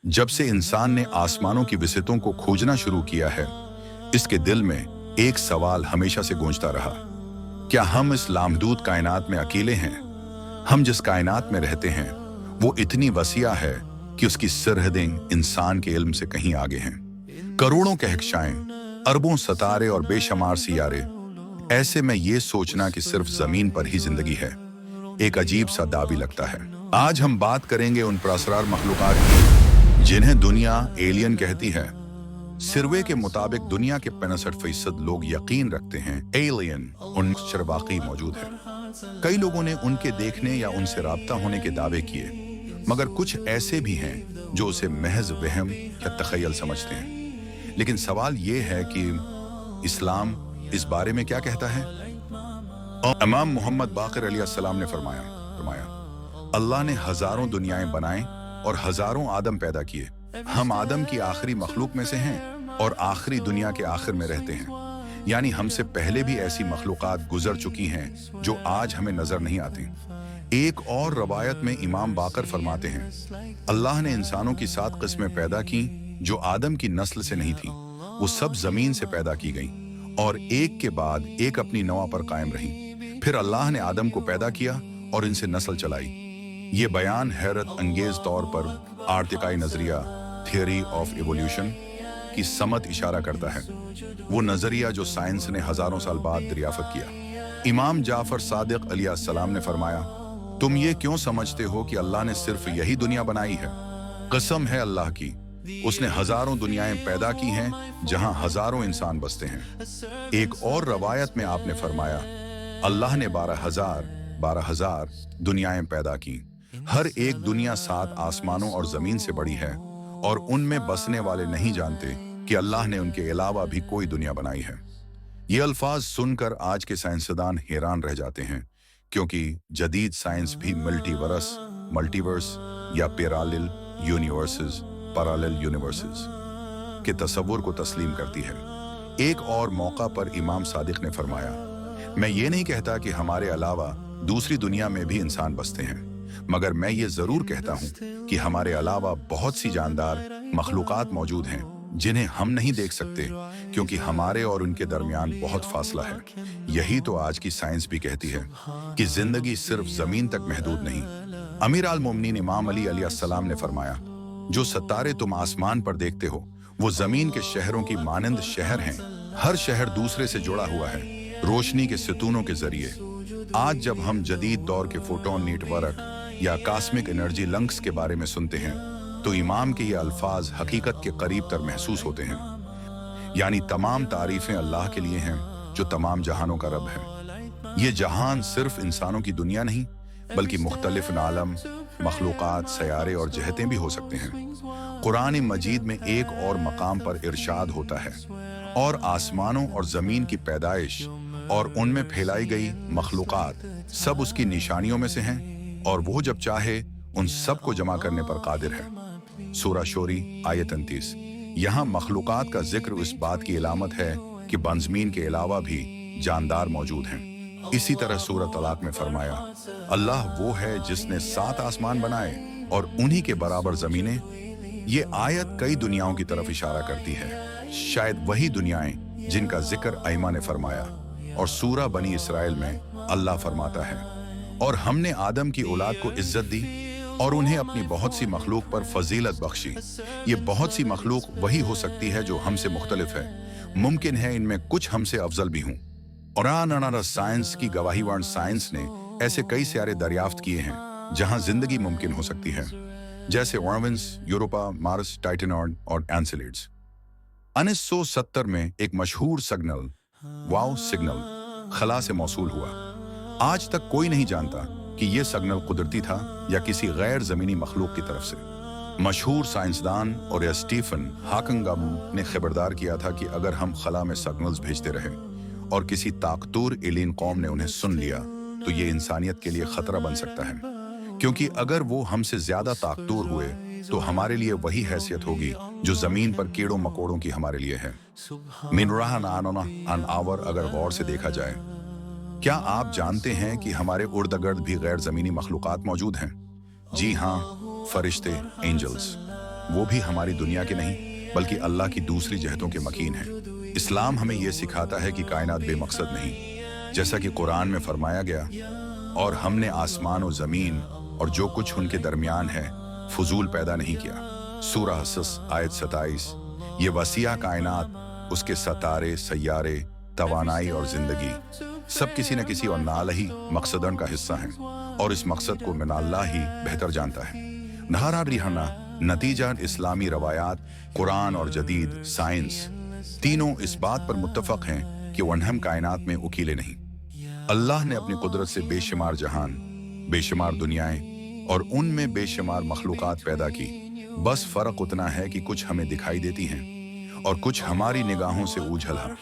जब से इंसान ने आसमानों की विसितों को खोजना शुरू किया है, इसके दिल में एक सवाल हमेशा से गूंजता रहा। क्या हम इस लामहदूद कायनात में अकेले हैं? हम जिस कायनात में रहते हैं वो इतनी वसीआ है कि उसकी सरहदें इंसान के इल्म से कहीं आगे हैं। करोड़ों कहकशाएं, अरबों सितारे और बेशुमार सियारे। ऐसे में ये सोचना कि सिर्फ जमीन पर ही जिंदगी है एक अजीब सा दावी लगता है। आज हम बात करेंगे उन पुरअसरार मखलूकात की जिन्हें दुनिया एलियन कहती है। सर्वे के मुताबिक दुनिया के 65% लोग यकीन रखते हैं एलियन उन वाकई मौजूद है। कई लोगों ने उनके देखने या उनसे राब्ता होने के दावे किए, मगर कुछ ऐसे भी हैं जो उसे महज वहम या तखयल समझते हैं। लेकिन सवाल ये है कि इस्लाम इस बारे में क्या कहता है? इमाम मोहम्मद बाक़िर अलैहिस्सलाम ने फरमाया अल्लाह ने हजारों दुनियाएं बनाएं और हजारों आदम पैदा किए। हम आदम की आखिरी मखलूक में से हैं और आखिरी दुनिया के आखिर में रहते हैं। यानी हमसे पहले भी ऐसी मखलूकात गुजर चुकी हैं जो आज हमें नजर नहीं आती। एक और रवायत में इमाम बाक़िर फरमाते हैं अल्लाह ने इंसानों की 7 किस्में पैदा की जो आदम की नस्ल से नहीं थी। वो सब जमीन से पैदा की गईं और एक के बाद एक अपनी नौआ पर कायम रहीं। फिर अल्लाह ने आदम को पैदा किया और इनसे नस्ल चलाई। ये बयान हैरत अंगेज तौर पर आर्तिकाई नजरिया थियरी ऑफ इवोल्यूशन की समत इशारा करता है, वो नजरिया जो साइंस ने हजारों साल बाद दरियाफ्त किया। इमाम जाफर सादिक अलैहिस्सलाम ने फरमाया तुम ये क्यों समझते हो कि अल्लाह ने सिर्फ यही दुनिया बनाई है? कसम है अल्लाह की, उसने हजारों दुनियाएं पैदा की हैं जहां हजारों इंसान बसते हैं। एक और रवायत में आपने फरमाया अल्लाह ने 12,000 दुनियाएं पैदा की। हर एक दुनिया 7 आसमानों और जमीन से बड़ी है और उनमें बसने वाले नहीं जानते कि अल्लाह ने उनके अलावा भी कोई दुनिया बनाई है। ये अल्फाज सुनकर आज के साइंसदान हैरान रह जाते हैं, क्योंकि जदीद साइंस भी मल्टीवर्स या पैरेलल यूनिवर्सेस के तस्वुर को तस्लीम करती है। एक और मौका पर इमाम सादिक ने फरमाया मैं ये नहीं कहता कि हमारे अलावा दूसरी दुनिया में भी इंसान बसते हैं, मगर मैं ये जरूर कहता हूँ कि हमारे अलावा बहुत सी जानदार मखलूकात मौजूद हैं जिन्हें हम नहीं देख सकते, क्योंकि हमारे और उनके दरमियान बहुत फासला है। यही तो आज की साइंस भी कहती है कि जिंदगी सिर्फ जमीन तक महदूद नहीं। अमीर अल मोमिनीन इमाम अली अलैहिस्सलाम ने फरमाया जो सितारे तुम आसमान पर देखते हो वो जमीन के शहरों की मानंद शहर हैं। हर शहर दूसरे से जुड़ा हुआ है रोशनी के सितूनों के जरिए। आज जब हम जदीद दौर के फोटोन नेटवर्क या कॉस्मिक एनर्जी लंक्स के बारे में सुनते हैं तो इमाम के ये अल्फाज हकीकत के करीब तर महसूस होते हैं। यानी तमाम तारीफें अल्लाह के लिए हैं जो तमाम जहानों का रब है। ये जहान सिर्फ इंसानों की दुनिया नहीं बल्कि मुख्तलिफ आलम, मखलूकात, सयारे और जहतें भी हो सकते हैं। कुरान मजीद में एक और मकाम पर इरशाद होता है और आसमानों और जमीन की पैदाइश और उनमें फैलाई गई मखलूकात सब उसकी निशानियों में से हैं और वो जब चाहे उन सब को जमा करने पर कादिर है। सूरा शोरी आयत 29। यहाँ मखलूकात का जिक्र इस बात की इलामत है कि बनजमीन के अलावा भी जानदार मौजूद हैं। इसी तरह सूरा तलाक में फरमाया अल्लाह वो है जिसने 7 आसमान बनाए और उन्हीं के बराबर जमीनें। ये आयत कई दुनियाओं की तरफ इशारा करती है, शायद वही दुनियाएं जिनका जिक्र आइमा ने फरमाया। और सूरा बनी इसराइल में अल्लाह फरमाता है और हमने आदम की औलाद को इज्जत दी और उन्हें अपनी बहुत सी मखलूक पर फजीलत बख्शी। ये बहुत सी मखलूक वही हो सकती है जो हमसे मुख्तलिफ है। मुमकिन है इनमें कुछ हमसे अफजल भी हों। और साइंस की गवाही वार्ण साइंस ने ऐसे कई सारे दरियाफ्त किए हैं जहां जिंदगी मुमकिन हो सकती है, जैसे ऑर्विन्स, यूरोपा, मार्स, टाइटनॉड और एंसेलिड्स। 1970 में एक मशहूर सिग्नल वाव सिग्नल खला से मौसूल हुआ। आज तक कोई नहीं जानता कि यह सिग्नल कुदरती था या किसी गैर जमीनी मखलूक की तरफ से। मशहूर साइंसदान और स्टीफन हॉकिंग ने खबरदार किया था कि अगर हम खला में सिग्नल्स भेजते रहे और किसी ताकतूर एलियन कौम ने उन्हें सुन लिया तो ये इंसानियत के लिए खतरा बन सकता है, क्योंकि अगर वो हमसे ज्यादा ताकतूर हुए तो हमारे लिए वही हैसियत होगी जो जमीन पर कीड़ों मकोड़ों की हमारे लिए है। आवर अगर गौर से देखा जाए, क्या आप जानते हैं कि हमारे उर्द गिर्द भी गैर जमीनी मखलूकात मौजूद हैं? जी हाँ, फरिश्ते, एंजल्स। वो भी हमारी दुनिया के नहीं बल्कि अल्लाह की दूसरी जहतों के मकीन हैं। इस्लाम हमें यह सिखाता है कि कायनात बेमकसद नहीं, जैसा कि कुरान में फरमाया गया, और हमने आसमान और जमीन और जो कुछ उनके दरमियान है फजूल पैदा नहीं किया। सूरह हसस आयत 27। ये वसीया कायनात, उसके सितारे, सैयारे, तवानाई और जिंदगी सब किसी न किसी और नालही मकसदन का हिस्सा हैं, और इस मकसद को मिनाल्लाह ही बेहतर जानता है। नहारा रिहाना नतीजा इस्लामी रवायात, कुरान और जदीद साइंस तीनों इस बात पर मुत्तफक हैं कि वनहम कायनात में उकीले नहीं। अल्लाह ने अपनी कुदरत से बेशुमार जहान, बेशुमार दुनियाएं और उनमें बेशुमार मखलूकात पैदा की। बस फर्क उतना है कि कुछ हमें दिखाई देती हैं और कुछ हमारी निगाहों से ओझल है।